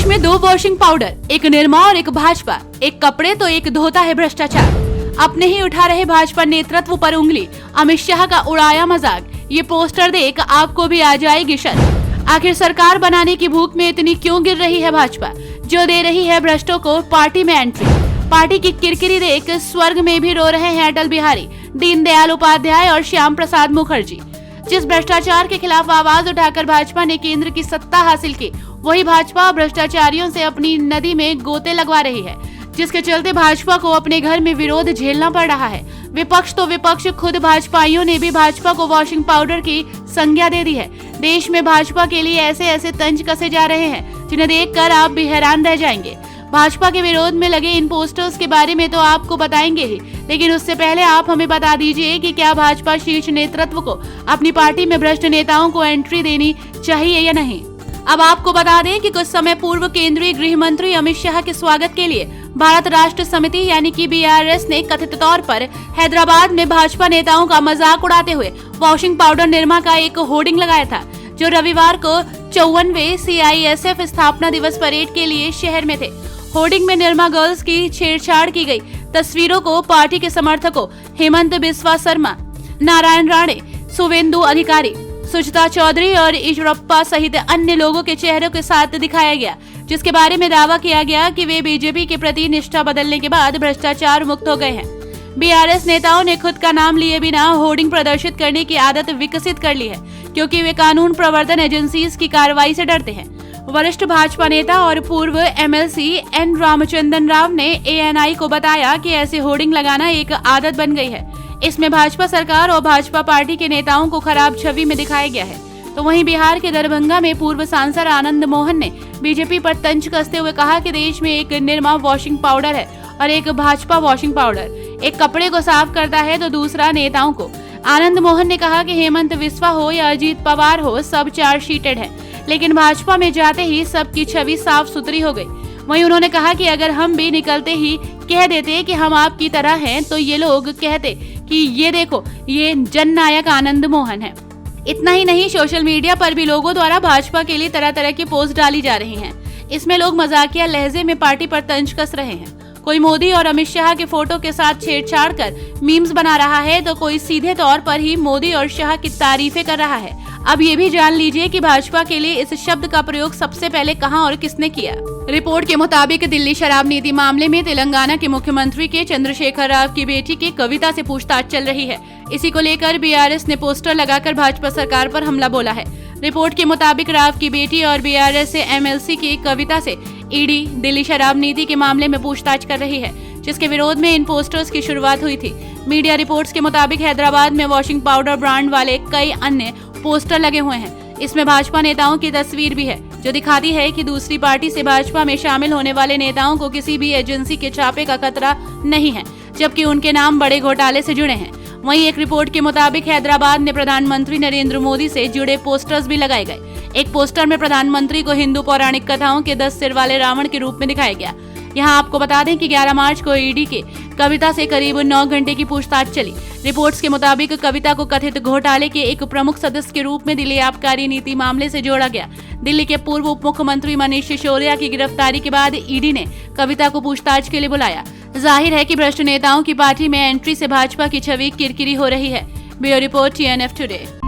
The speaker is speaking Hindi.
में दो वॉशिंग पाउडर, एक निरमा और एक भाजपा, एक कपड़े तो एक धोता है भ्रष्टाचार। अपने ही उठा रहे भाजपा नेतृत्व पर उंगली, अमित शाह का उड़ाया मजाक। ये पोस्टर देख आपको भी आ जाएगी शर्म। आखिर सरकार बनाने की भूख में इतनी क्यों गिर रही है भाजपा, जो दे रही है भ्रष्टों को पार्टी में एंट्री। पार्टी की किरकिरी देख स्वर्ग में भी रो रहे हैं अटल बिहारी, दीनदयाल उपाध्याय और श्याम प्रसाद मुखर्जी। जिस भ्रष्टाचार के खिलाफ आवाज उठाकर भाजपा ने केंद्र की सत्ता हासिल की, वही भाजपा भ्रष्टाचारियों से अपनी नदी में गोते लगवा रही है, जिसके चलते भाजपा को अपने घर में विरोध झेलना पड़ रहा है। विपक्ष तो विपक्ष, खुद भाजपाइयों ने भी भाजपा को वॉशिंग पाउडर की संज्ञा दे दी है। देश में भाजपा के लिए ऐसे ऐसे तंज कसे जा रहे हैं जिन्हें देखकर आप भी हैरान रह जाएंगे। भाजपा के विरोध में लगे इन पोस्टर्स के बारे में तो आपको बताएंगे ही, लेकिन उससे पहले आप हमें बता दीजिए कि क्या भाजपा शीर्ष नेतृत्व को अपनी पार्टी में भ्रष्ट नेताओं को एंट्री देनी चाहिए या नहीं। अब आपको बता दें कि कुछ समय पूर्व केंद्रीय गृह मंत्री अमित शाह के स्वागत के लिए भारत राष्ट्र समिति यानी कि BRS ने कथित तौर पर हैदराबाद में भाजपा नेताओं का मजाक उड़ाते हुए वॉशिंग पाउडर निरमा का एक होर्डिंग लगाया था, जो रविवार को 54वें CISF स्थापना दिवस परेड के लिए शहर में थे। होर्डिंग में निरमा गर्ल्स की छेड़छाड़ की गई तस्वीरों को पार्टी के समर्थकों हेमंत बिस्वा शर्मा, नारायण राणे, शुवेंदु अधिकारी, सुचिता चौधरी और ईश्वरप्पा सहित अन्य लोगों के चेहरों के साथ दिखाया गया, जिसके बारे में दावा किया गया कि वे बीजेपी के प्रति निष्ठा बदलने के बाद भ्रष्टाचार मुक्त हो गए हैं। BRS नेताओं ने खुद का नाम लिए बिना होर्डिंग प्रदर्शित करने की आदत विकसित कर ली है, क्योंकि वे कानून प्रवर्तन एजेंसी की कार्रवाई से डरते हैं। वरिष्ठ भाजपा नेता और पूर्व MLC N रामचंद्रन राव ने ANI को बताया कि ऐसे होर्डिंग लगाना एक आदत बन गई है। इसमें भाजपा सरकार और भाजपा पार्टी के नेताओं को खराब छवि में दिखाया गया है। तो वहीं बिहार के दरभंगा में पूर्व सांसद आनंद मोहन ने बीजेपी पर तंज कसते हुए कहा कि देश में एक निरमा वॉशिंग पाउडर है और एक भाजपा वॉशिंग पाउडर, एक कपड़े को साफ करता है तो दूसरा नेताओं को। आनंद मोहन ने कहा कि हेमंत बिस्वा हो या अजीत पवार हो, सब चार्जशीटेड है, लेकिन भाजपा में जाते ही सबकी छवि साफ सुथरी हो गई। वहीं उन्होंने कहा कि अगर हम भी निकलते ही कह देते कि हम आपकी तरह हैं, तो ये लोग कहते कि ये देखो, ये जननायक आनंद मोहन है। इतना ही नहीं, सोशल मीडिया पर भी लोगों द्वारा भाजपा के लिए तरह तरह की पोस्ट डाली जा रही हैं। इसमें लोग मजाकिया लहजे में पार्टी पर तंज कस रहे हैं। कोई मोदी और अमित शाह के फोटो के साथ छेड़छाड़ कर मीम्स बना रहा है, तो कोई सीधे तौर पर ही मोदी और शाह की तारीफें कर रहा है। अब ये भी जान लीजिए कि भाजपा के लिए इस शब्द का प्रयोग सबसे पहले कहां और किसने किया। रिपोर्ट के मुताबिक दिल्ली शराब नीति मामले में तेलंगाना के मुख्यमंत्री के चंद्रशेखर राव की बेटी की कविता से पूछताछ चल रही है। इसी को लेकर BRS ने पोस्टर लगाकर भाजपा सरकार पर हमला बोला है। रिपोर्ट के मुताबिक राव की बेटी और BRS से MLC की कविता से ED दिल्ली शराब नीति के मामले में पूछताछ कर रही है, जिसके विरोध में इन पोस्टर्स की शुरुआत हुई थी। मीडिया रिपोर्ट्स के मुताबिक हैदराबाद में वॉशिंग पाउडर ब्रांड वाले कई अन्य पोस्टर लगे हुए हैं। इसमें भाजपा नेताओं की तस्वीर भी है, जो दिखाती है कि दूसरी पार्टी से भाजपा में शामिल होने वाले नेताओं को किसी भी एजेंसी के छापे का खतरा नहीं है, जबकि उनके नाम बड़े घोटाले से जुड़े हैं। वहीं एक रिपोर्ट के मुताबिक हैदराबाद में प्रधानमंत्री नरेंद्र मोदी से जुड़े पोस्टर्स भी लगाए गए। एक पोस्टर में प्रधानमंत्री को हिंदू पौराणिक कथाओं के 10 सिर वाले रावण के रूप में दिखाया गया। यहाँ आपको बता दें कि 11 मार्च को ED के कविता से करीब 9 घंटे की पूछताछ चली। रिपोर्ट्स के मुताबिक कविता को कथित घोटाले के एक प्रमुख सदस्य के रूप में दिल्ली आबकारी नीति मामले से जोड़ा गया। दिल्ली के पूर्व उप मुख्यमंत्री मनीष सिसोदिया की गिरफ्तारी के बाद ED ने कविता को पूछताछ के लिए बुलाया। जाहिर है कि भ्रष्ट नेताओं की पार्टी में एंट्री से भाजपा की छवि किरकिरी हो रही है। Bureau report TNF today.